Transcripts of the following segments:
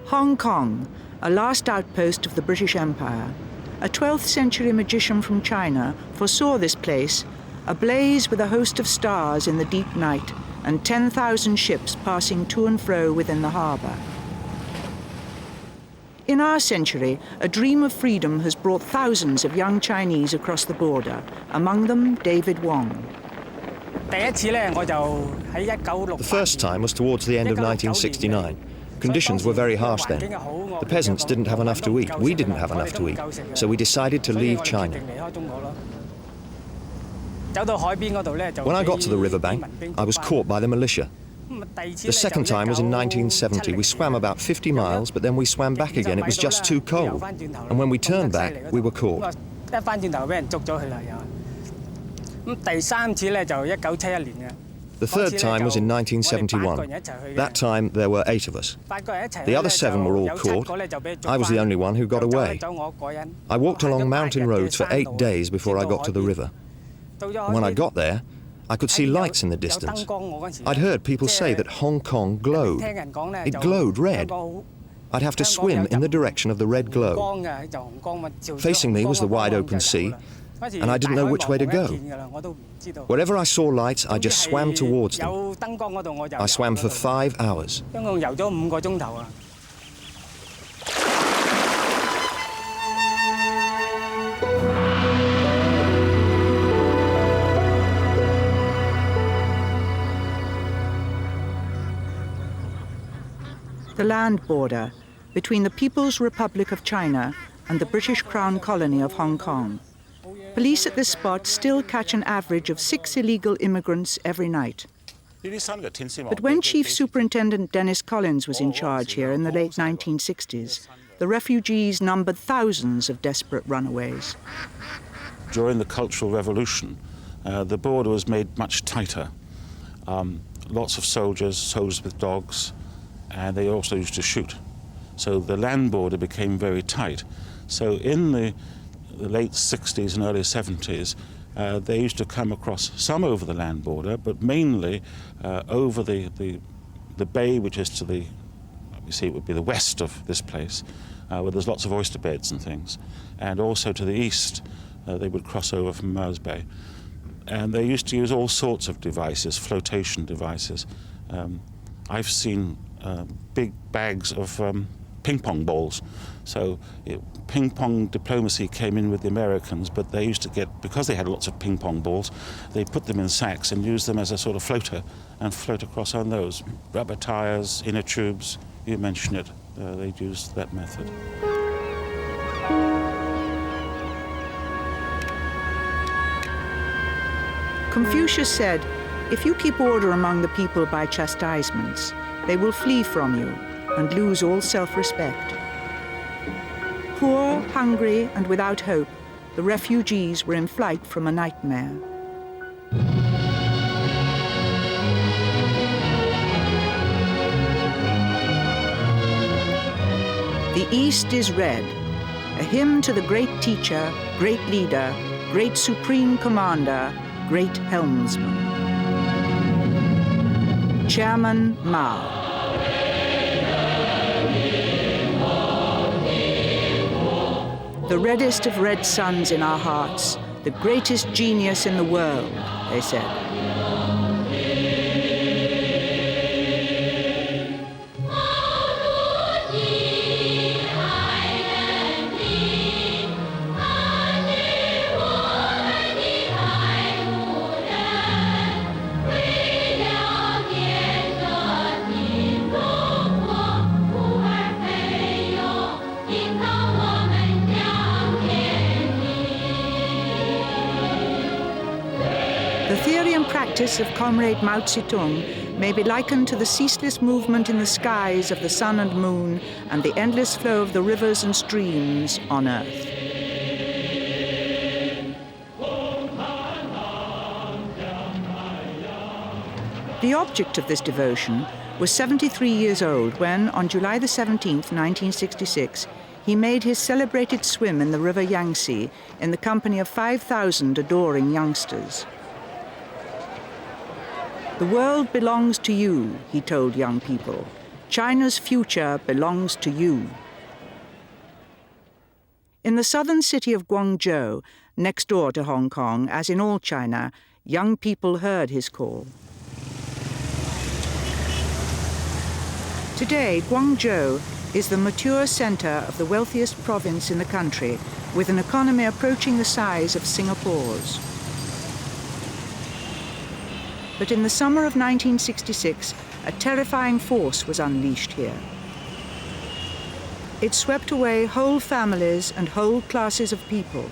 Hong Kong, a last outpost of the British Empire. A 12th century magician from China foresaw this place, ablaze with a host of stars in the deep night and 10,000 ships passing to and fro within the harbour. In our century, a dream of freedom has brought thousands of young Chinese across the border, among them David Wong. The first time was towards the end of 1969. Conditions were very harsh then. The peasants didn't have enough to eat. We didn't have enough to eat. So we decided to leave China. When I got to the riverbank, I was caught by the militia. The second time was in 1970. We swam about 50 miles, but then we swam back again. It was just too cold. And when we turned back, we were caught. The third time was in 1971. That time, there were 8 of us. The other 7 were all caught. I was the only one who got away. I walked along mountain roads for 8 days before I got to the river. When I got there, I could see lights in the distance. I'd heard people say that Hong Kong glowed. It glowed red. I'd have to swim in the direction of the red glow. Facing me was the wide open sea, and I didn't know which way to go. Wherever I saw lights, I just swam towards them. I swam for 5 hours. The land border between the People's Republic of China and the British Crown colony of Hong Kong. Police at this spot still catch an average of 6 illegal immigrants every night. But when Chief Superintendent Dennis Collins was in charge here in the late 1960s, the refugees numbered thousands of desperate runaways. During the Cultural Revolution, the border was made much tighter. Lots of soldiers with dogs, and they also used to shoot. So the land border became very tight. So in the late 60s and early 70s, they used to come across, some over the land border, but mainly over the bay, which is to the, you see, it would be the west of this place, where there's lots of oyster beds and things. And also to the east, they would cross over from Mao Bay. And they used to use all sorts of devices, flotation devices. I've seen big bags of ping pong balls. So ping pong diplomacy came in with the Americans, but they used to get, because they had lots of ping pong balls, they put them in sacks and used them as a sort of floater and float across on those. Rubber tires, inner tubes, you mentioned it, they'd used that method. Confucius said, if you keep order among the people by chastisements, they will flee from you and lose all self-respect. Poor, hungry, and without hope, the refugees were in flight from a nightmare. The East is red, a hymn to the great teacher, great leader, great supreme commander, great helmsman. Chairman Mao. The reddest of red suns in our hearts, the greatest genius in the world, they said. The theory and practice of Comrade Mao Zedong may be likened to the ceaseless movement in the skies of the sun and moon and the endless flow of the rivers and streams on Earth. The object of this devotion was 73 years old when, on July the 17th, 1966, he made his celebrated swim in the river Yangtze in the company of 5,000 adoring youngsters. The world belongs to you, he told young people. China's future belongs to you. In the southern city of Guangzhou, next door to Hong Kong, as in all China, young people heard his call. Today, Guangzhou is the mature center of the wealthiest province in the country, with an economy approaching the size of Singapore's. But in the summer of 1966, a terrifying force was unleashed here. It swept away whole families and whole classes of people.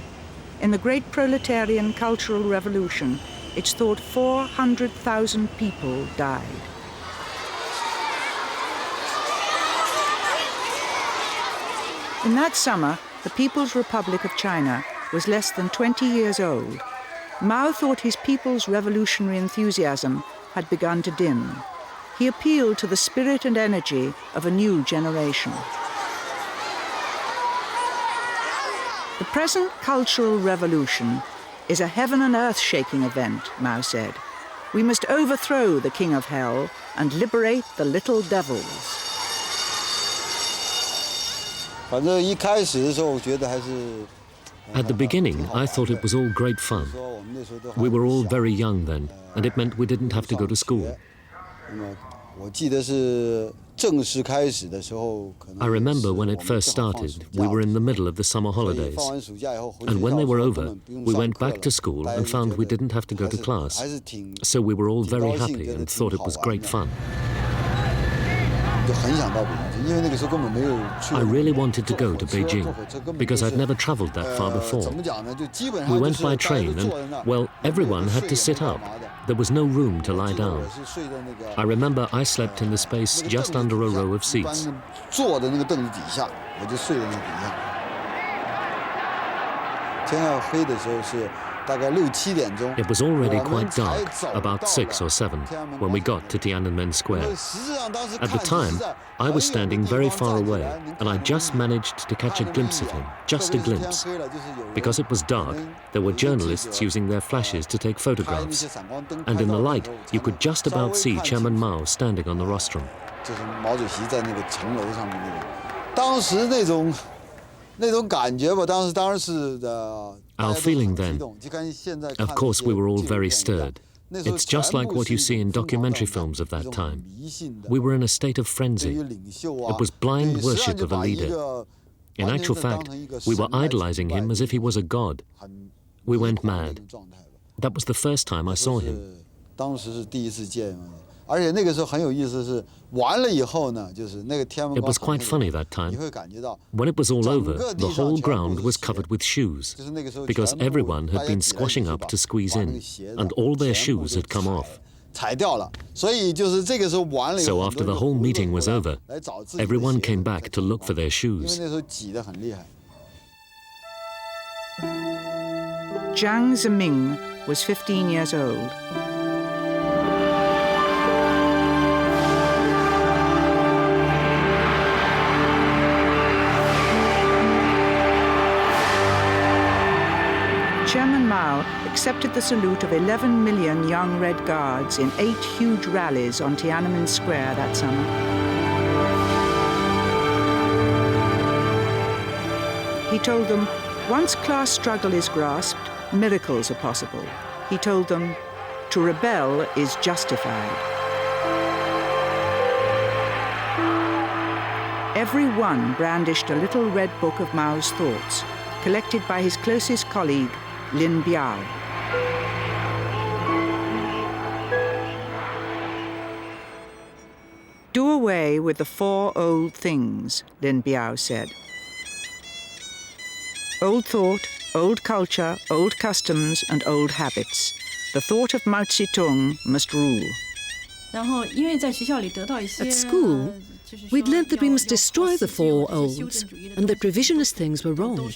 In the great proletarian cultural revolution, it's thought 400,000 people died. In that summer, the People's Republic of China was less than 20 years old. Mao thought his people's revolutionary enthusiasm had begun to dim. He appealed to the spirit and energy of a new generation. The present cultural revolution is a heaven and earth shaking event, Mao said. We must overthrow the king of hell and liberate the little devils. At the beginning, I thought it was all great fun. We were all very young then, and it meant we didn't have to go to school. I remember when it first started, we were in the middle of the summer holidays. And when they were over, we went back to school and found we didn't have to go to class. So we were all very happy and thought it was great fun. I really wanted to go to Beijing, because I'd never traveled that far before. We went by train and, well, everyone had to sit up. There was no room to lie down. I remember I slept in the space just under a row of seats. It was already quite dark, about 6 or 7, when we got to Tiananmen Square. At the time, I was standing very far away, and I just managed to catch a glimpse of him, just a glimpse. Because it was dark, there were journalists using their flashes to take photographs. And in the light, you could just about see Chairman Mao standing on the rostrum. Our feeling then, of course we were all very stirred. It's just like what you see in documentary films of that time. We were in a state of frenzy. It was blind worship of a leader. In actual fact, we were idolizing him as if he was a god. We went mad. That was the first time I saw him. It was quite funny that time. When it was all over, the whole ground was covered with shoes, because everyone had been squashing up to squeeze in, and all their shoes had come off. So after the whole meeting was over, everyone came back to look for their shoes. Jiang Qing was 15 years old. Chairman Mao accepted the salute of 11 million young Red Guards in 8 huge rallies on Tiananmen Square that summer. He told them, once class struggle is grasped, miracles are possible. He told them, to rebel is justified. Every one brandished a little red book of Mao's thoughts, collected by his closest colleague, Lin Biao. Do away with the 4 old things, Lin Biao said. Old thought, old culture, old customs, and old habits. The thought of Mao Zedong must rule. At school, we'd learnt that we must destroy the 4 olds and that revisionist things were wrong.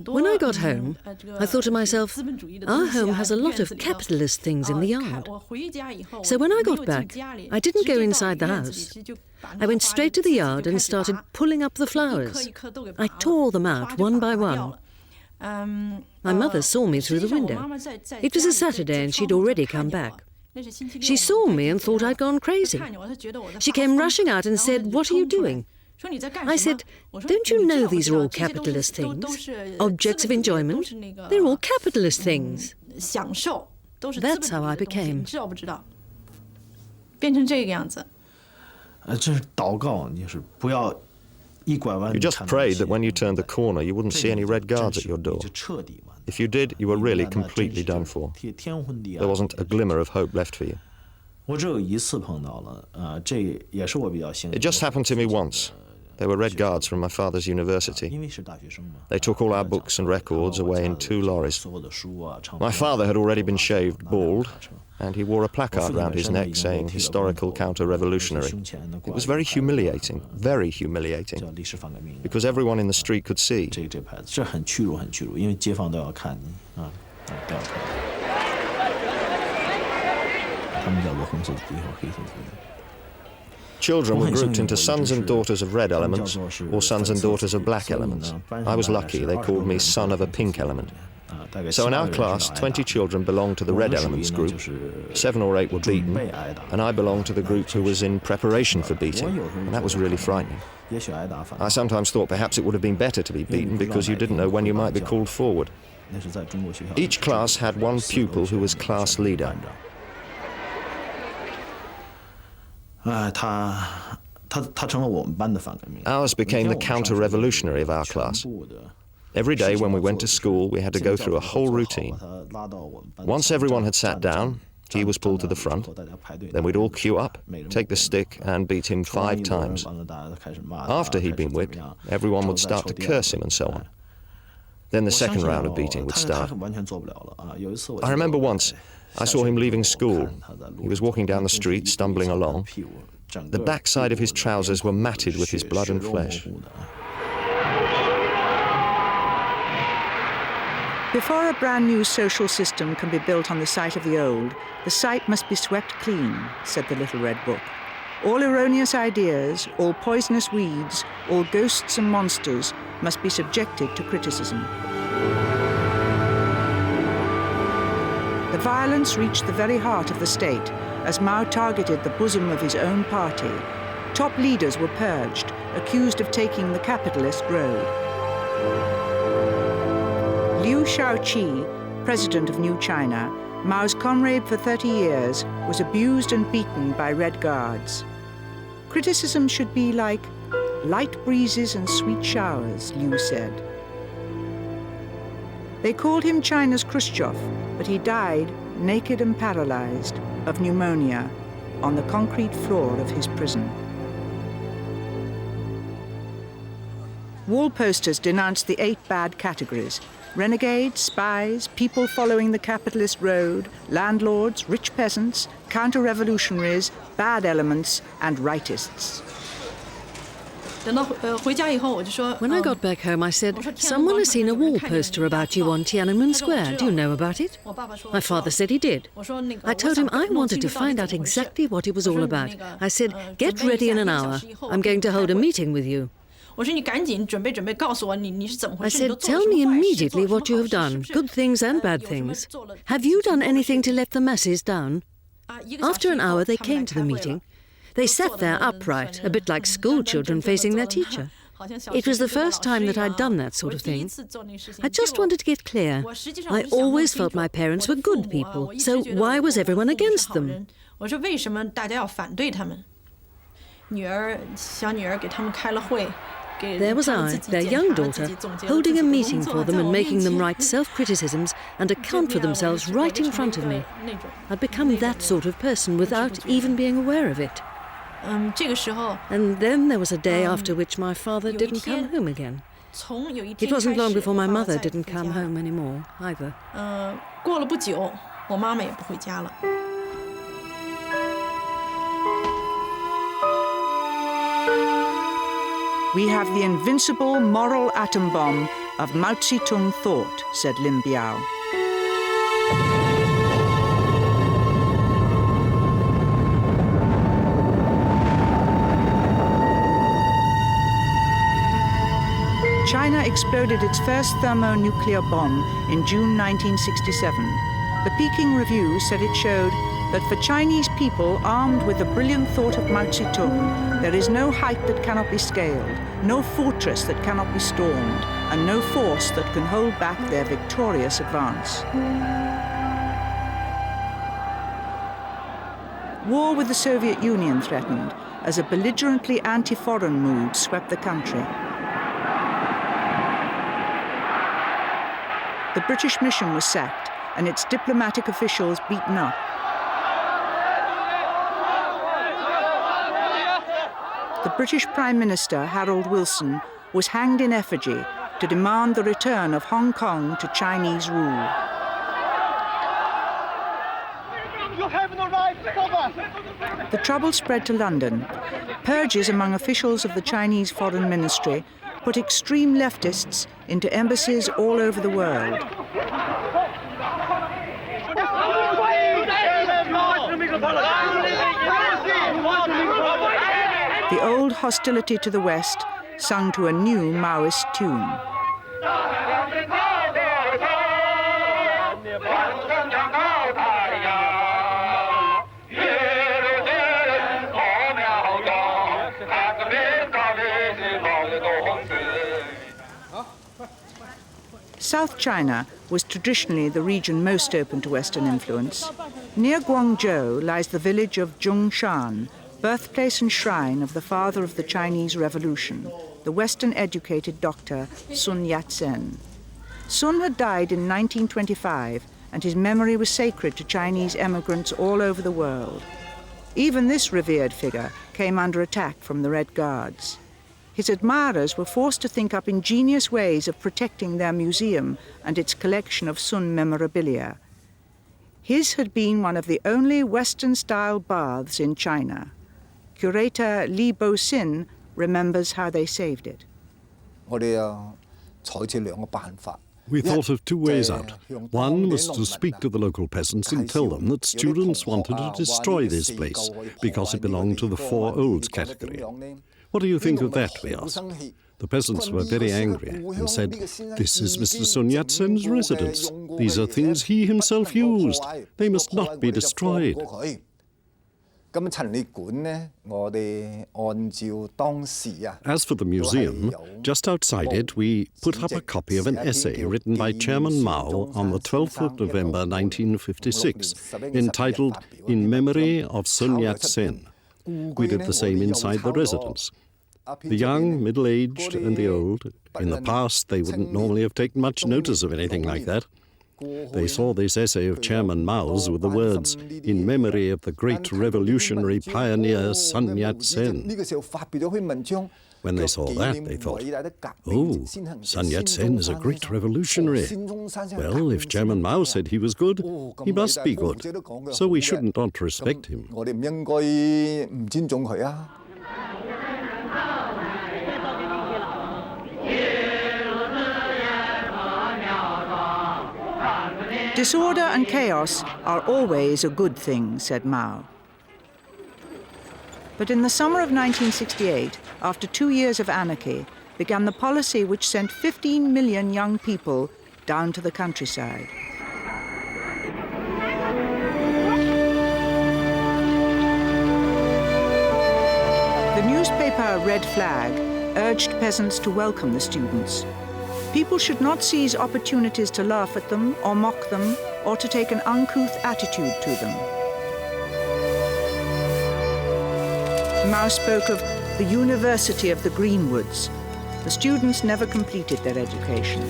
When I got home, I thought to myself, our home has a lot of capitalist things in the yard. So when I got back, I didn't go inside the house. I went straight to the yard and started pulling up the flowers. I tore them out one by one. My mother saw me through the window. It was a Saturday and she'd already come back. She saw me and thought I'd gone crazy. She came rushing out and said, "What are you doing?" I said, "Don't you know these are all capitalist things? Objects of enjoyment? They're all capitalist things." That's how I became. You just prayed that when you turned the corner, you wouldn't see any red guards at your door. If you did, you were really completely done for. There wasn't a glimmer of hope left for you. It just happened to me once. There were red guards from my father's university. They took all our books and records away in 2 lorries. My father had already been shaved bald, and he wore a placard round his neck saying "Historical Counter-Revolutionary." It was very humiliating, because everyone in the street could see. Children were grouped into sons and daughters of red elements or sons and daughters of black elements. I was lucky, they called me son of a pink element. So in our class, 20 children belonged to the red elements group, 7 or 8 were beaten, and I belonged to the group who was in preparation for beating, and that was really frightening. I sometimes thought perhaps it would have been better to be beaten because you didn't know when you might be called forward. Each class had one pupil who was class leader. Ours became the counter-revolutionary of our class. Every day when we went to school, we had to go through a whole routine. Once everyone had sat down, he was pulled to the front. Then we'd all queue up, take the stick, and beat him 5 times. After he'd been whipped, everyone would start to curse him and so on. Then the second round of beating would start. I remember once, I saw him leaving school. He was walking down the street, stumbling along. The backside of his trousers were matted with his blood and flesh. Before a brand new social system can be built on the site of the old, the site must be swept clean, said the Little Red Book. All erroneous ideas, all poisonous weeds, all ghosts and monsters must be subjected to criticism. The violence reached the very heart of the state as Mao targeted the bosom of his own party. Top leaders were purged, accused of taking the capitalist road. Liu Shaoqi, president of New China, Mao's comrade for 30 years, was abused and beaten by Red Guards. Criticism should be like light breezes and sweet showers, Liu said. They called him China's Khrushchev, but he died, naked and paralyzed, of pneumonia on the concrete floor of his prison. Wall posters denounced the 8 bad categories: renegades, spies, people following the capitalist road, landlords, rich peasants, counter-revolutionaries, bad elements, and rightists. When I got back home, I said, "Someone has seen a wall poster about you on Tiananmen Square. Do you know about it?" My father said he did. I told him I wanted to find out exactly what it was all about. I said, "Get ready in an hour. I'm going to hold a meeting with you." I said, "Tell me immediately what you have done, good things and bad things. Have you done anything to let the masses down?" After an hour, they came to the meeting. They sat there upright, a bit like school children facing their teacher. It was the first time that I'd done that sort of thing. I just wanted to get clear. I always felt my parents were good people, so why was everyone against them? There was I, their young daughter, holding a meeting for them and making them write self-criticisms and account for themselves right in front of me. I'd become that sort of person without even being aware of it. And then there was a day after which my father didn't come home again. It wasn't long before my mother didn't come home anymore, either. We have the invincible moral atom bomb of Mao Zedong thought, said Lin Biao. China exploded its first thermonuclear bomb in June 1967. The Peking Review said it showed that for Chinese people armed with the brilliant thought of Mao Zedong, there is no height that cannot be scaled, no fortress that cannot be stormed, and no force that can hold back their victorious advance. War with the Soviet Union threatened as a belligerently anti-foreign mood swept the country. The British mission was sacked and its diplomatic officials beaten up. The British Prime Minister, Harold Wilson, was hanged in effigy to demand the return of Hong Kong to Chinese rule. You have no right to stop us. The trouble spread to London. Purges among officials of the Chinese Foreign Ministry put extreme leftists into embassies all over the world. The old hostility to the West sung to a new Maoist tune. South China was traditionally the region most open to Western influence. Near Guangzhou lies the village of Zhongshan, birthplace and shrine of the father of the Chinese Revolution, the Western-educated doctor Sun Yat-sen. Sun had died in 1925, and his memory was sacred to Chinese emigrants all over the world. Even this revered figure came under attack from the Red Guards. His admirers were forced to think up ingenious ways of protecting their museum and its collection of Sun memorabilia. His had been one of the only Western-style baths in China. Curator Li Biao remembers how they saved it. We thought of two ways out. One was to speak to the local peasants and tell them that students wanted to destroy this place because it belonged to the Four Olds category. What do you think of that, we asked. The peasants were very angry and said, "This is Mr. Sun Yat-sen's residence. These are things he himself used. They must not be destroyed." As for the museum, just outside it we put up a copy of an essay written by Chairman Mao on the 12th of November 1956, entitled "In Memory of Sun Yat-sen." We did the same inside the residence. The young, middle-aged and the old, in the past they wouldn't normally have taken much notice of anything like that. They saw this essay of Chairman Mao's with the words, "In memory of the great revolutionary pioneer Sun Yat-sen." When they saw that, they thought, "Oh, Sun Yat-sen is a great revolutionary. Well, if Chairman Mao said he was good, he must be good. So we shouldn't not respect him." Disorder and chaos are always a good thing, said Mao. But in the summer of 1968, after 2 years of anarchy, began the policy which sent 15 million young people down to the countryside. The newspaper Red Flag urged peasants to welcome the students. People should not seize opportunities to laugh at them or mock them or to take an uncouth attitude to them. Mao spoke of the University of the Greenwoods. The students never completed their education.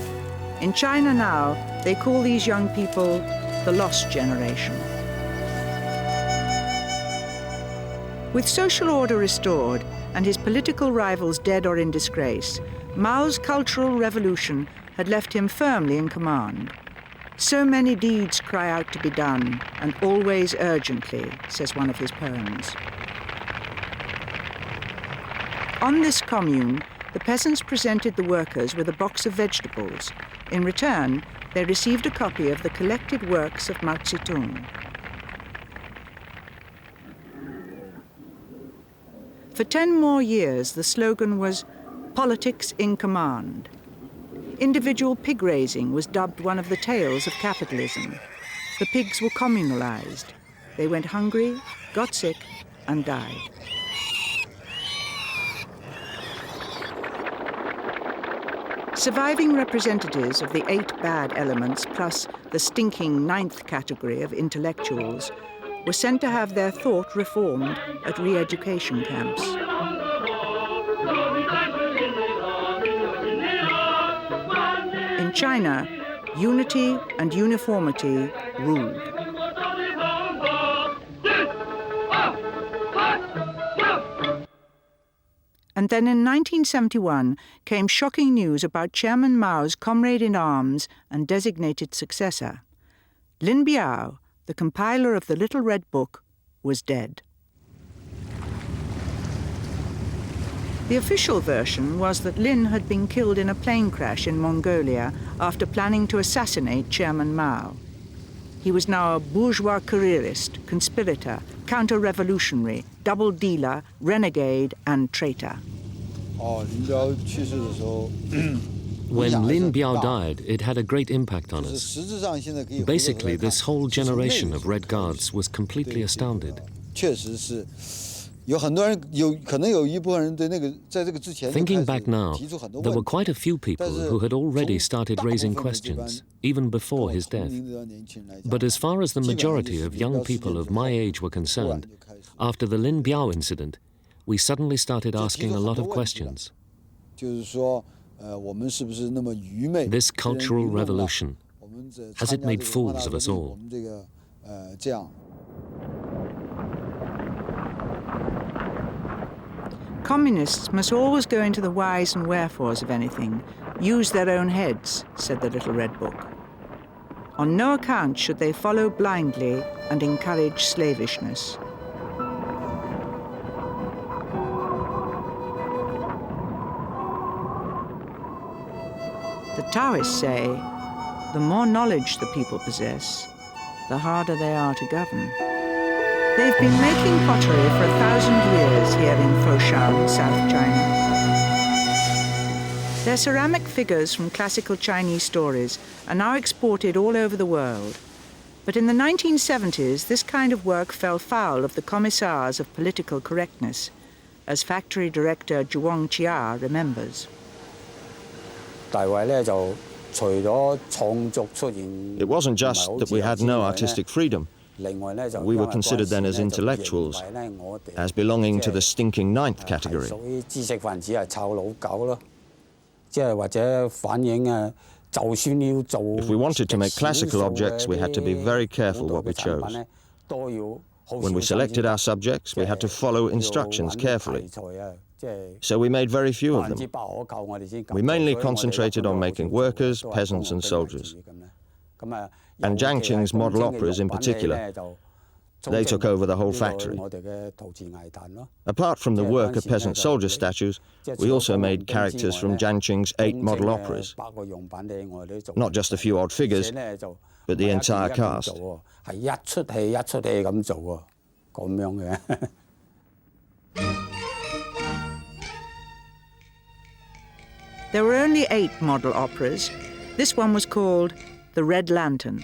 In China now, they call these young people the lost generation. With social order restored and his political rivals dead or in disgrace, Mao's cultural revolution had left him firmly in command. So many deeds cry out to be done, and always urgently, says one of his poems. On this commune, the peasants presented the workers with a box of vegetables. In return, they received a copy of the collected works of Mao Zedong. For 10 more years, the slogan was "Politics in Command." Individual pig raising was dubbed one of the tales of capitalism. The pigs were communalized. they went hungry, got sick, and died. Surviving representatives of the 8 bad elements, plus the stinking 9th category of intellectuals, were sent to have their thought reformed at re-education camps. In China, unity and uniformity ruled. And then in 1971 came shocking news about Chairman Mao's comrade-in-arms and designated successor. Lin Biao, the compiler of the Little Red Book, was dead. The official version was that Lin had been killed in a plane crash in Mongolia after planning to assassinate Chairman Mao. He was now a bourgeois careerist, conspirator, counter-revolutionary, double dealer, renegade, and traitor. When Lin Biao died, it had a great impact on us. Basically, this whole generation of Red Guards was completely astounded. Thinking back now, there were quite a few people who had already started raising questions, even before his death. But as far as the majority of young people of my age were concerned, after the Lin Biao incident, we suddenly started asking a lot of questions. This cultural revolution, has it made fools of us all? Communists must always go into the whys and wherefores of anything, use their own heads, said the Little Red Book. On no account should they follow blindly and encourage slavishness. The Taoists say, the more knowledge the people possess, the harder they are to govern. They've been making pottery for 1,000 years here in Foshan, South China. Their ceramic figures from classical Chinese stories are now exported all over the world. But in the 1970s, this kind of work fell foul of the commissars of political correctness, as factory director Jiang Qing remembers. It wasn't just that we had no artistic freedom. We were considered then as intellectuals, as belonging to the stinking 9th category. If we wanted to make classical objects, we had to be very careful what we chose. When we selected our subjects, we had to follow instructions carefully. So we made very few of them. We mainly concentrated on making workers, peasants, and soldiers. And Jiang Qing's model operas in particular, they took over the whole factory. Apart from the work of peasant soldier statues, we also made characters from Jiang Qing's 8 model operas. Not just a few odd figures, but the entire cast. There were only 8 model operas. This one was called The Red Lantern.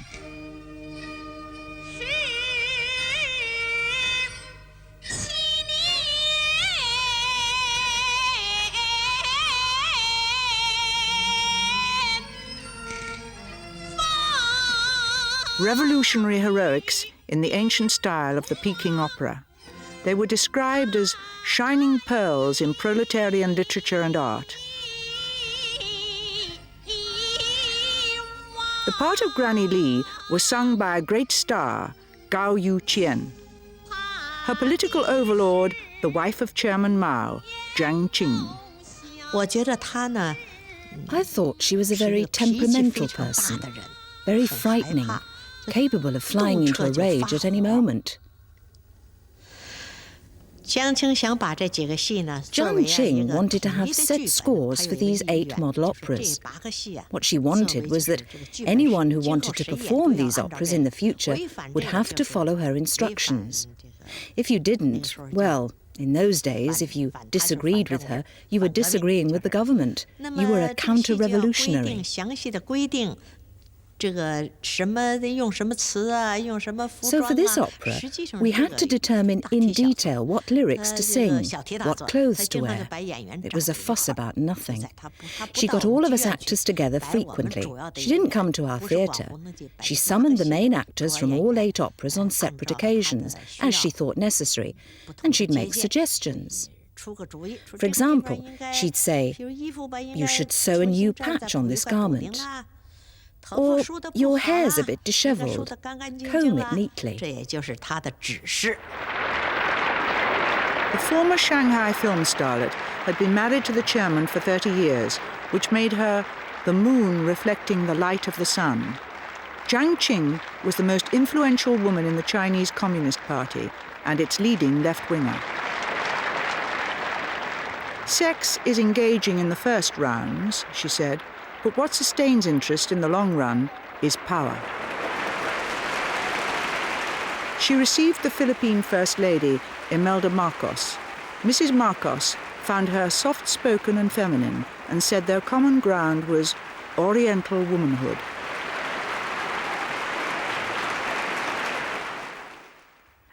Revolutionary heroics in the ancient style of the Peking opera. They were described as shining pearls in proletarian literature and art. The part of Granny Li was sung by a great star, Gao Yuqian. Her political overlord, the wife of Chairman Mao, Jiang Qing. I thought she was a very temperamental person, very frightening, capable of flying into a rage at any moment. Jiang Qing wanted to have set scores for these 8 model operas. What she wanted was that anyone who wanted to perform these operas in the future would have to follow her instructions. If you didn't, well, in those days, if you disagreed with her, you were disagreeing with the government. You were a counter-revolutionary. So for this opera, we had to determine in detail what lyrics to sing, what clothes to wear. It was a fuss about nothing. She got all of us actors together frequently. She didn't come to our theatre. She summoned the main actors from all 8 operas on separate occasions, as she thought necessary, and she'd make suggestions. For example, she'd say, "You should sew a new patch on this garment." Or, "Your hair's a bit dishevelled. Comb it neatly." The former Shanghai film starlet had been married to the chairman for 30 years, which made her the moon reflecting the light of the sun. Jiang Qing was the most influential woman in the Chinese Communist Party and its leading left-winger. "Sex is engaging in the first rounds," she said, "but what sustains interest in the long run is power." She received the Philippine First Lady, Imelda Marcos. Mrs. Marcos found her soft-spoken and feminine and said their common ground was Oriental womanhood.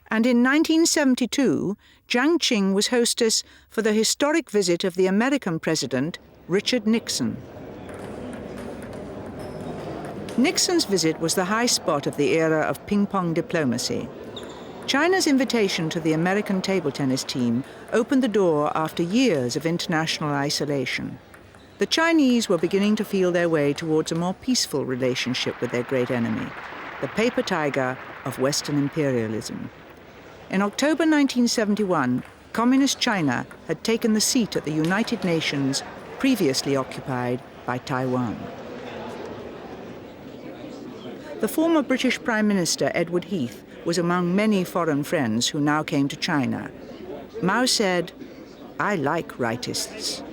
And in 1972, Jiang Qing was hostess for the historic visit of the American president, Richard Nixon. Nixon's visit was the high spot of the era of ping-pong diplomacy. China's invitation to the American table tennis team opened the door after years of international isolation. The Chinese were beginning to feel their way towards a more peaceful relationship with their great enemy, the paper tiger of Western imperialism. In October 1971, Communist China had taken the seat at the United Nations previously occupied by Taiwan. The former British Prime Minister Edward Heath was among many foreign friends who now came to China. Mao said, "I like rightists."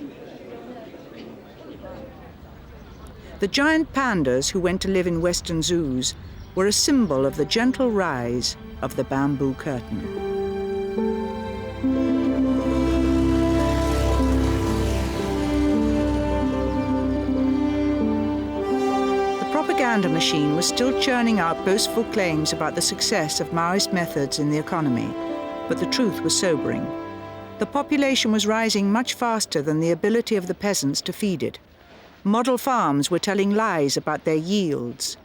The giant pandas who went to live in Western zoos were a symbol of the gentle rise of the bamboo curtain. The propaganda machine was still churning out boastful claims about the success of Maoist methods in the economy, but the truth was sobering. The population was rising much faster than the ability of the peasants to feed it. Model farms were telling lies about their yields.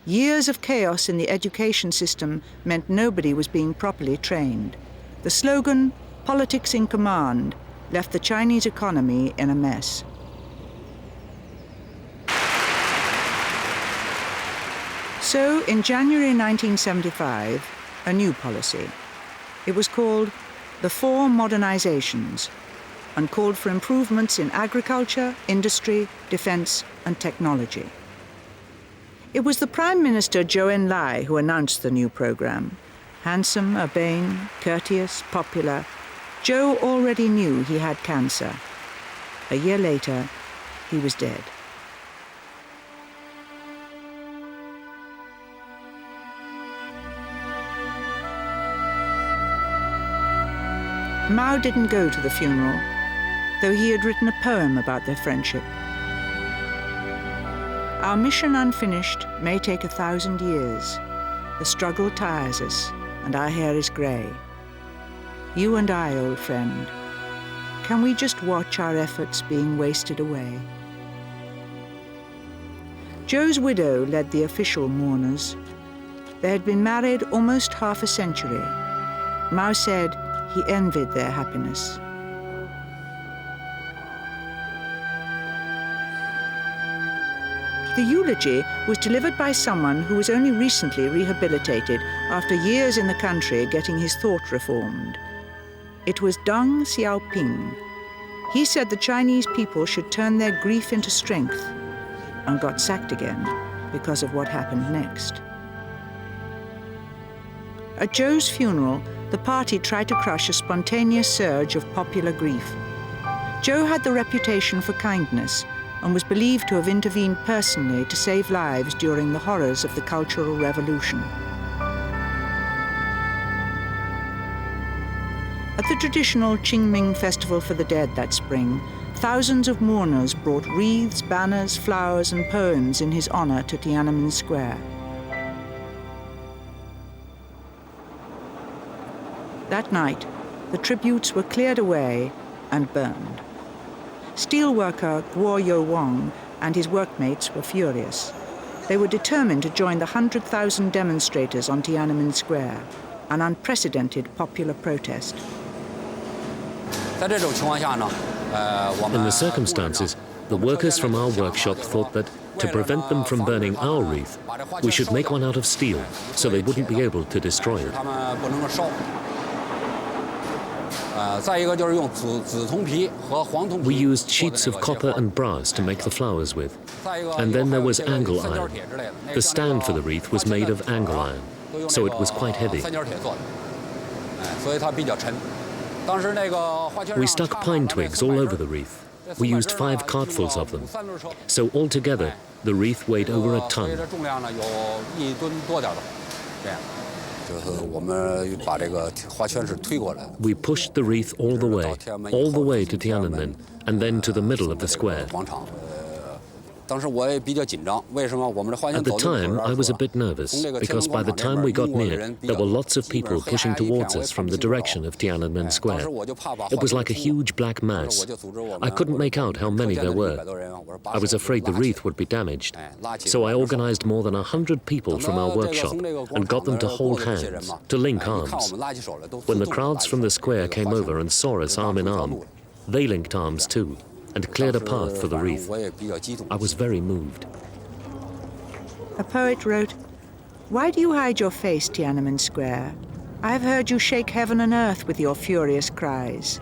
Years of chaos in the education system meant nobody was being properly trained. The slogan, "Politics in Command," left the Chinese economy in a mess. So, in January 1975, a new policy. It was called the 4 Modernizations, and called for improvements in agriculture, industry, defense, and technology. It was the Prime Minister Zhou Enlai who announced the new program. Handsome, urbane, courteous, popular, Zhou already knew he had cancer. A year later, he was dead. Mao didn't go to the funeral, though he had written a poem about their friendship. Our mission unfinished may take 1,000 years. The struggle tires us, and our hair is grey. You and I, old friend, can we just watch our efforts being wasted away? Zhou's widow led the official mourners. They had been married almost half a century. Mao said he envied their happiness. The eulogy was delivered by someone who was only recently rehabilitated after years in the country getting his thought reformed. It was Deng Xiaoping. He said the Chinese people should turn their grief into strength, and got sacked again because of what happened next. At Zhou's funeral, the party tried to crush a spontaneous surge of popular grief. Zhou had the reputation for kindness and was believed to have intervened personally to save lives during the horrors of the Cultural Revolution. At the traditional Qingming Festival for the Dead that spring, thousands of mourners brought wreaths, banners, flowers, and poems in his honor to Tiananmen Square. That night, the tributes were cleared away and burned. Steelworker Guo Yo-wang and his workmates were furious. They were determined to join the 100,000 demonstrators on Tiananmen Square, an unprecedented popular protest. In the circumstances, the workers from our workshop thought that, to prevent them from burning our wreath, we should make one out of steel so they wouldn't be able to destroy it. We used sheets of copper and brass to make the flowers with. And then there was angle iron. The stand for the wreath was made of angle iron, so it was quite heavy. We stuck pine twigs all over the wreath. We used 5 cartfuls of them. So altogether, the wreath weighed over a ton. We pushed the wreath all the way to Tiananmen, and then to the middle of the square. At the time, I was a bit nervous, because by the time we got near, there were lots of people pushing towards us from the direction of Tiananmen Square. It was like a huge black mass. I couldn't make out how many there were. I was afraid the wreath would be damaged. So I organized more than 100 people from our workshop and got them to hold hands, to link arms. When the crowds from the square came over and saw us arm in arm, they linked arms too, and cleared a path for the wreath. I was very moved. A poet wrote, "Why do you hide your face, Tiananmen Square? I have heard you shake heaven and earth with your furious cries.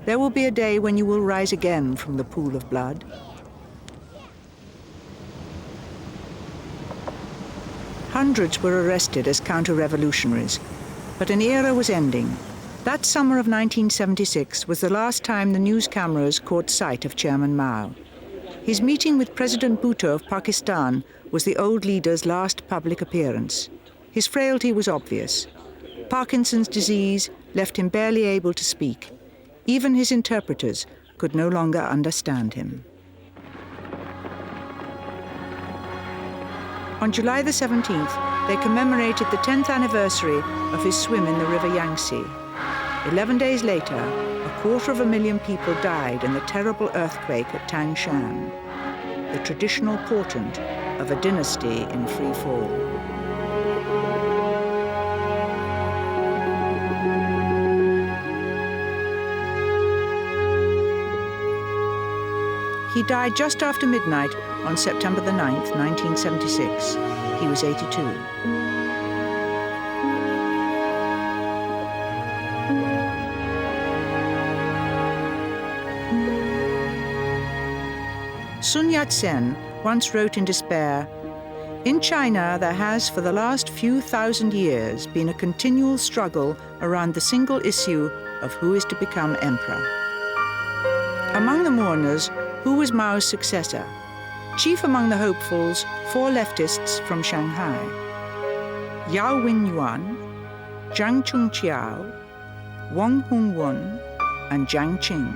There will be a day when you will rise again from the pool of blood." Hundreds were arrested as counter-revolutionaries, but an era was ending. That summer of 1976 was the last time the news cameras caught sight of Chairman Mao. His meeting with President Bhutto of Pakistan was the old leader's last public appearance. His frailty was obvious. Parkinson's disease left him barely able to speak. Even his interpreters could no longer understand him. On July the 17th, they commemorated the 10th anniversary of his swim in the river Yangtze. 11 days later, 250,000 people died in the terrible earthquake at Tangshan, the traditional portent of a dynasty in free fall. He died just after midnight on September the 9th, 1976. He was 82. Sun Yat-sen once wrote in despair, "In China, there has for the last few thousand years been a continual struggle around the single issue of who is to become emperor." Among the mourners, who was Mao's successor? Chief among the hopefuls, 4 leftists from Shanghai: Yao Wenyuan, Zhang Chungqiao, Wang Hongwen, and Jiang Qing.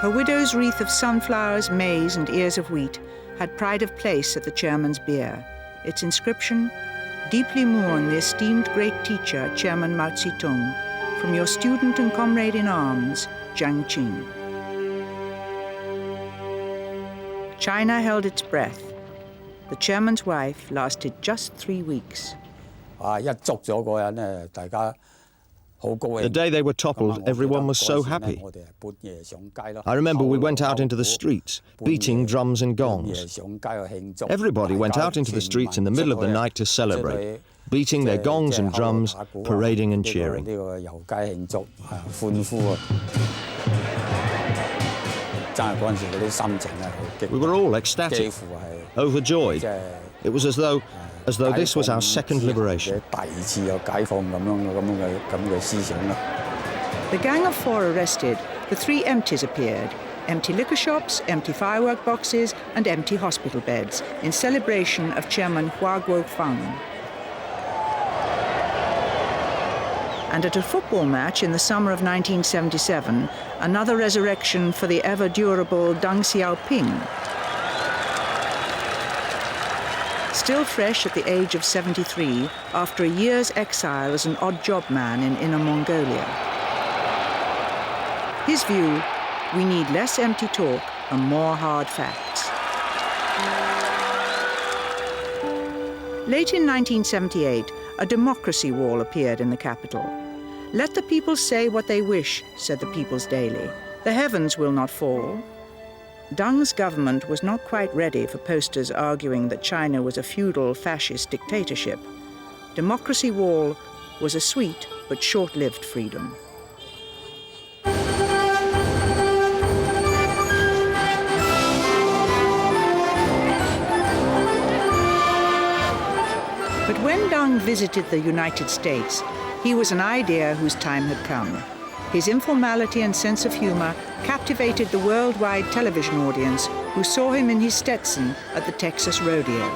Her widow's wreath of sunflowers, maize, and ears of wheat had pride of place at the chairman's bier. Its inscription, "Deeply mourn the esteemed great teacher, Chairman Mao Zedong, from your student and comrade in arms, Jiang Qing." China held its breath. The chairman's wife lasted just 3 weeks. The day they were toppled, everyone was so happy. I remember we went out into the streets, beating drums and gongs. Everybody went out into the streets in the middle of the night to celebrate, beating their gongs and drums, parading and cheering. We were all ecstatic, overjoyed. It was as though this was our second liberation. The gang of 4 arrested, the 3 empties appeared: empty liquor shops, empty firework boxes, and empty hospital beds, in celebration of Chairman Hua Guofeng. and at a football match in the summer of 1977, another resurrection for the ever-durable Deng Xiaoping. Still fresh at the age of 73, after a year's exile as an odd-job man in Inner Mongolia. His view, we need less empty talk and more hard facts. Late in 1978, a democracy wall appeared in the capital. Let the people say what they wish, said the People's Daily. The heavens will not fall. Deng's government was not quite ready for posters arguing that China was a feudal fascist dictatorship. Democracy Wall was a sweet but short-lived freedom. But when Deng visited the United States, he was an idea whose time had come. His informality and sense of humor captivated the worldwide television audience who saw him in his Stetson at the Texas rodeo.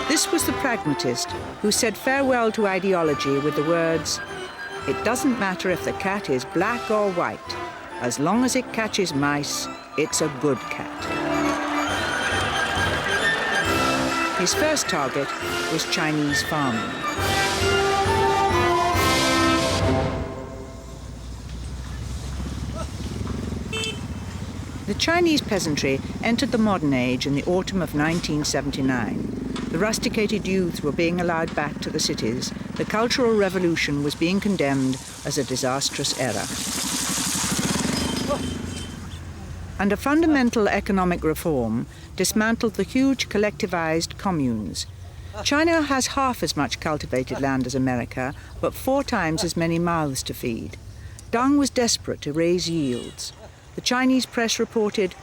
This was the pragmatist who said farewell to ideology with the words, "It doesn't matter if the cat is black or white. As long as it catches mice, it's a good cat." His first target was Chinese farming. The Chinese peasantry entered the modern age in the autumn of 1979. The rusticated youths were being allowed back to the cities. The Cultural Revolution was being condemned as a disastrous error. And a fundamental economic reform dismantled the huge collectivized communes. China has half as much cultivated land as America, but 4 times as many mouths to feed. Deng was desperate to raise yields. The Chinese press reported,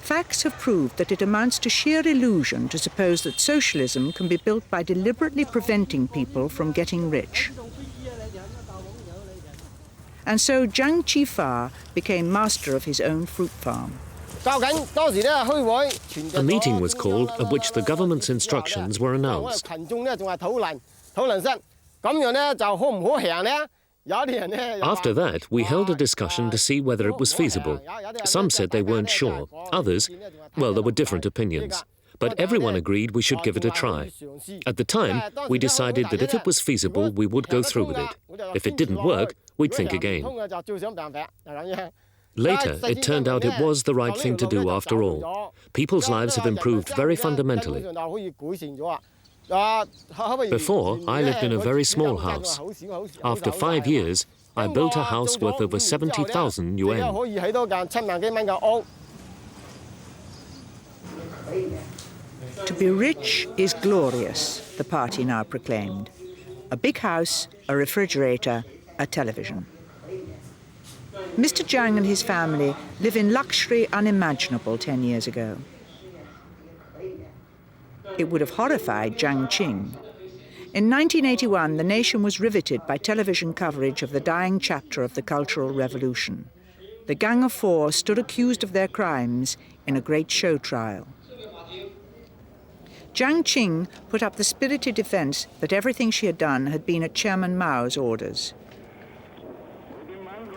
"Facts have proved that it amounts to sheer illusion to suppose that socialism can be built by deliberately preventing people from getting rich." And so Jiang Qing became master of his own fruit farm. A meeting was called at which the government's instructions were announced. After that, we held a discussion to see whether it was feasible. Some said they weren't sure. Others, well, there were different opinions. But everyone agreed we should give it a try. At the time, we decided that if it was feasible, we would go through with it. If it didn't work, we'd think again. Later, it turned out it was the right thing to do after all. People's lives have improved very fundamentally. Before, I lived in a very small house. After 5 years, I built a house worth over 70,000 yuan. To be rich is glorious, the party now proclaimed. A big house, a refrigerator, a television. Mr. Jiang and his family live in luxury unimaginable 10 years ago. It would have horrified Jiang Qing. In 1981, the nation was riveted by television coverage of the dying chapter of the Cultural Revolution. The Gang of Four stood accused of their crimes in a great show trial. Jiang Qing put up the spirited defense that everything she had done had been at Chairman Mao's orders.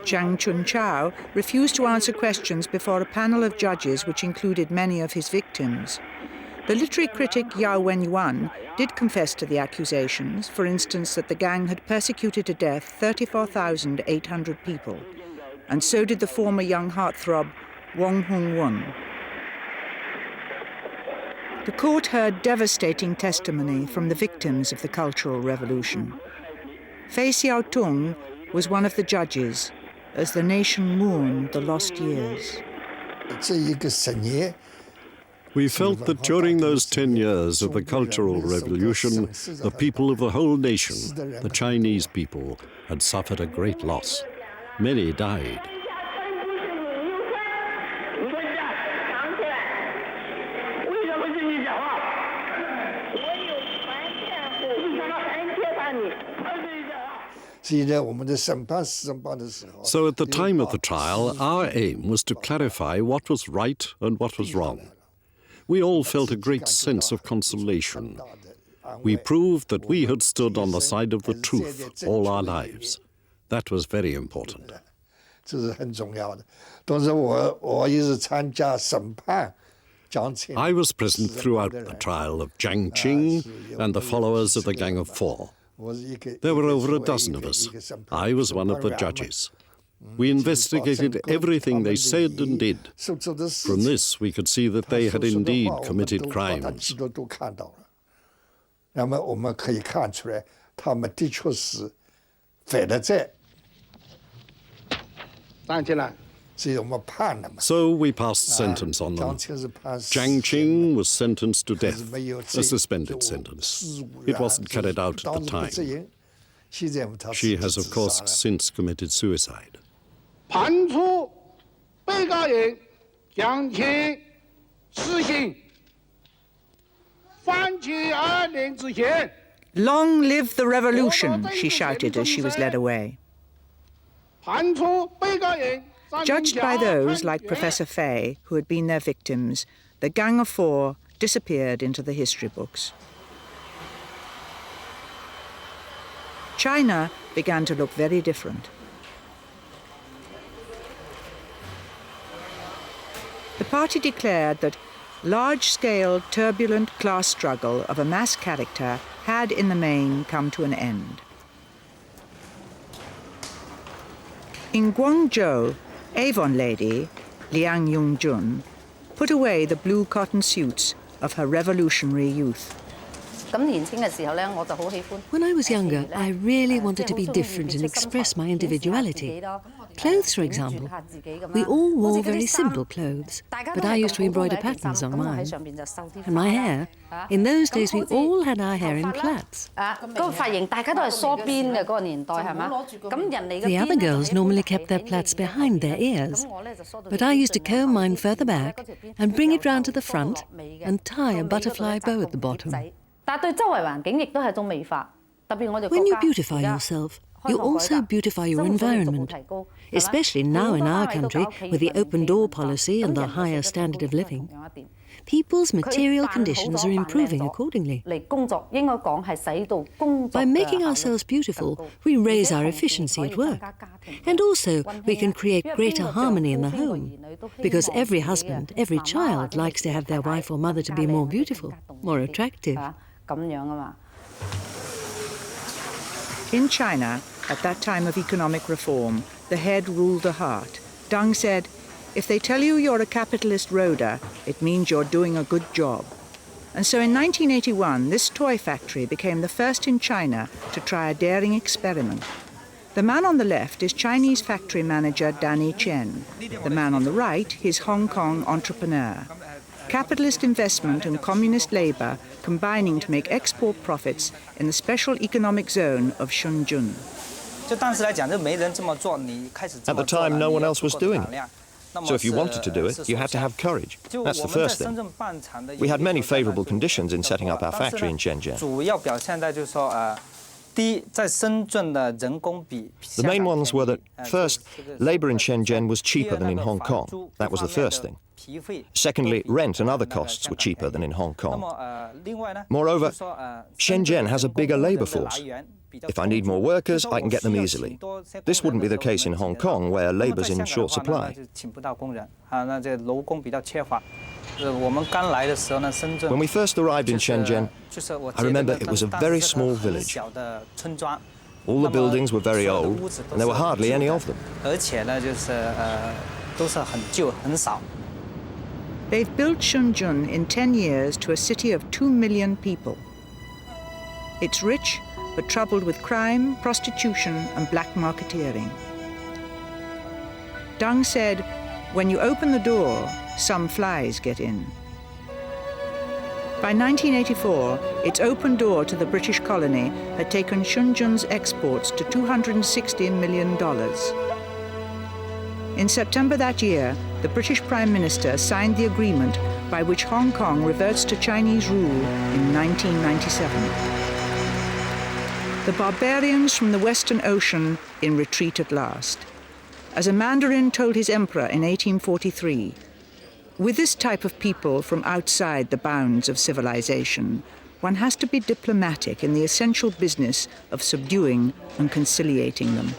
Jiang Chunchao refused to answer questions before a panel of judges which included many of his victims. The literary critic Yao Wenyuan did confess to the accusations, for instance, that the gang had persecuted to death 34,800 people, and so did the former young heartthrob Wong Hung-won. The court heard devastating testimony from the victims of the Cultural Revolution. Fei Xiaotung was one of the judges as the nation mourned the lost years. We felt that during those 10 years of the Cultural Revolution, the people of the whole nation, the Chinese people, had suffered a great loss. Many died. So at the time of the trial, our aim was to clarify what was right and what was wrong. We all felt a great sense of consolation. We proved that we had stood on the side of the truth all our lives. That was very important. I was present throughout the trial of Jiang Qing and the followers of the Gang of Four. There were over a dozen of us. I was one of the judges. We investigated everything they said and did. From this, we could see that they had indeed committed crimes. So we passed sentence on them. Jiang Qing was sentenced to death, a suspended sentence. It wasn't carried out at the time. She has, of course, since committed suicide. Long live the revolution, she shouted as she was led away. Judged by those like Professor Fei, who had been their victims, the Gang of Four disappeared into the history books. China began to look very different. The party declared that large-scale, turbulent class struggle of a mass character had, in the main, come to an end. In Guangzhou, Avon lady, Liang Yongjun, put away the blue cotton suits of her revolutionary youth. When I was younger, I really wanted to be different and express my individuality. Clothes, for example. We all wore very simple clothes, but I used to embroider patterns on mine. And my hair, in those days we all had our hair in plaits. The other girls normally kept their plaits behind their ears, but I used to comb mine further back and bring it round to the front and tie a butterfly bow at the bottom. When you beautify yourself, you also beautify your environment, especially now in our country with the open door policy and the higher standard of living. People's material conditions are improving accordingly. By making ourselves beautiful, we raise our efficiency at work. And also, we can create greater harmony in the home, because every husband, every child likes to have their wife or mother to be more beautiful, more attractive. In China, at that time of economic reform, the head ruled the heart. Deng said, "If they tell you you're a capitalist roader, it means you're doing a good job." And so in 1981, this toy factory became the first in China to try a daring experiment. The man on the left is Chinese factory manager Danny Chen. The man on the right, his Hong Kong entrepreneur. Capitalist investment and communist labor combining to make export profits in the special economic zone of Shenzhen. At the time, no one else was doing it. So if you wanted to do it, you had to have courage. That's the first thing. We had many favorable conditions in setting up our factory in Shenzhen. The main ones were that, first, labor in Shenzhen was cheaper than in Hong Kong. That was the first thing. Secondly, rent and other costs were cheaper than in Hong Kong. Moreover, Shenzhen has a bigger labor force. If I need more workers, I can get them easily. This wouldn't be the case in Hong Kong, where labor's in short supply. When we first arrived in Shenzhen, I remember it was a very small village. All the buildings were very old, and there were hardly any of them. They've built Shenzhen in 10 years to a city of 2 million people. It's rich, but troubled with crime, prostitution, and black marketeering. Deng said, "When you open the door, some flies get in." By 1984, its open door to the British colony had taken Shenzhen's exports to $260 million. In September that year, the British Prime Minister signed the agreement by which Hong Kong reverts to Chinese rule in 1997. The barbarians from the Western Ocean in retreat at last. As a Mandarin told his emperor in 1843, with this type of people from outside the bounds of civilization, one has to be diplomatic in the essential business of subduing and conciliating them.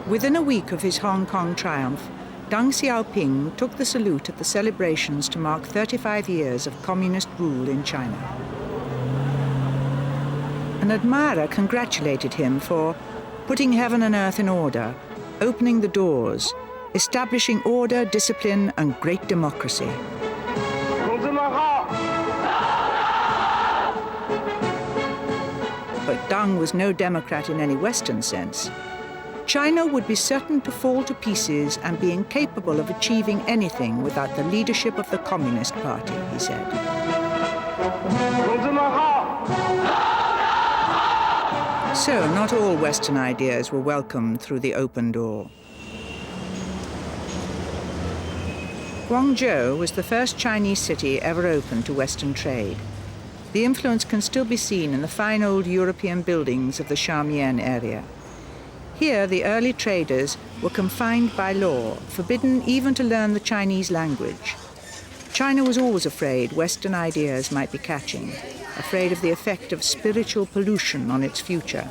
Within a week of his Hong Kong triumph, Deng Xiaoping took the salute at the celebrations to mark 35 years of communist rule in China. An admirer congratulated him for putting heaven and earth in order, opening the doors, establishing order, discipline, and great democracy. But Deng was no democrat in any Western sense. China would be certain to fall to pieces and be incapable of achieving anything without the leadership of the Communist Party, he said. So, not all Western ideas were welcomed through the open door. Guangzhou was the first Chinese city ever opened to Western trade. The influence can still be seen in the fine old European buildings of the Xiamen area. Here, the early traders were confined by law, forbidden even to learn the Chinese language. China was always afraid Western ideas might be catching, afraid of the effect of spiritual pollution on its future.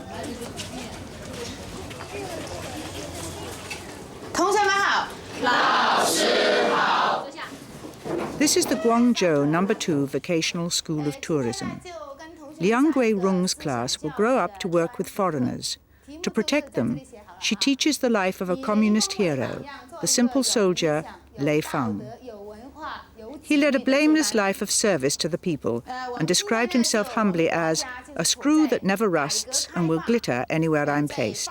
This is the Guangzhou No. 2 Vocational School of Tourism. Liang Guirong's class will grow up to work with foreigners. To protect them, she teaches the life of a communist hero, the simple soldier Lei Fang. He led a blameless life of service to the people and described himself humbly as a screw that never rusts and will glitter anywhere I'm placed.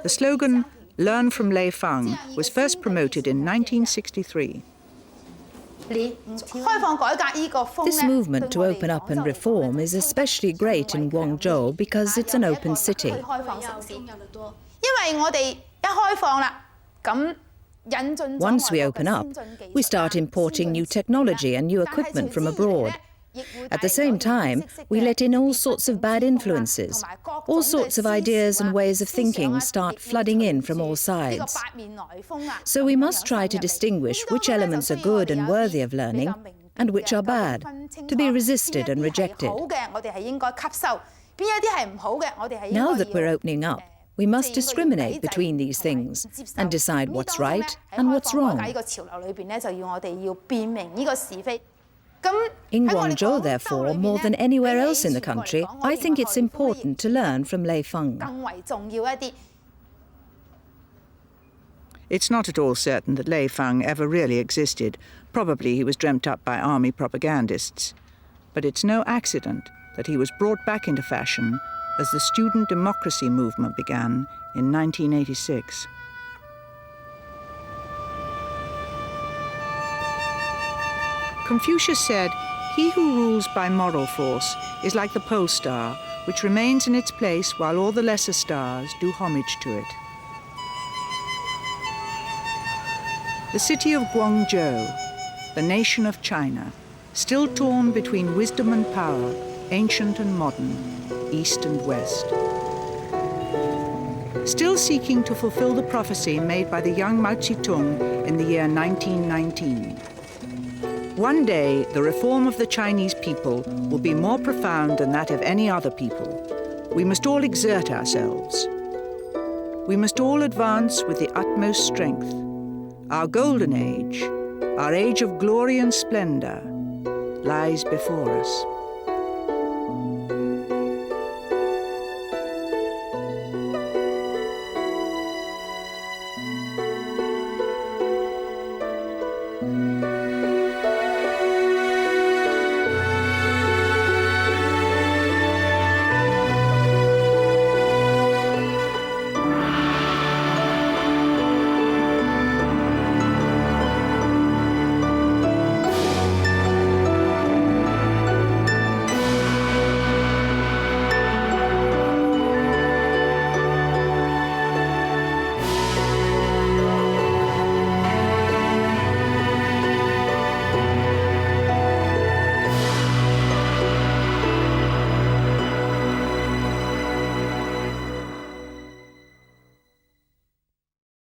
The slogan, "Learn from Lei Fang," was first promoted in 1963. This movement to open up and reform is especially great in Guangzhou because it's an open city. Once we open up, we start importing new technology and new equipment from abroad. At the same time, we let in all sorts of bad influences. All sorts of ideas and ways of thinking start flooding in from all sides. So we must try to distinguish which elements are good and worthy of learning and which are bad, to be resisted and rejected. Now that we're opening up, we must discriminate between these things and decide what's right and what's wrong. In Guangzhou, therefore, more than anywhere else in the country, I think it's important to learn from Lei Fang. It's not at all certain that Lei Fang ever really existed. Probably he was dreamt up by army propagandists. But it's no accident that he was brought back into fashion as the student democracy movement began in 1986. Confucius said, "He who rules by moral force is like the pole star, which remains in its place while all the lesser stars do homage to it." The city of Guangzhou, the nation of China, still torn between wisdom and power, ancient and modern, east and west. Still seeking to fulfill the prophecy made by the young Mao Zedong in the year 1919. One day, the reform of the Chinese people will be more profound than that of any other people. We must all exert ourselves. We must all advance with the utmost strength. Our golden age, our age of glory and splendor, lies before us.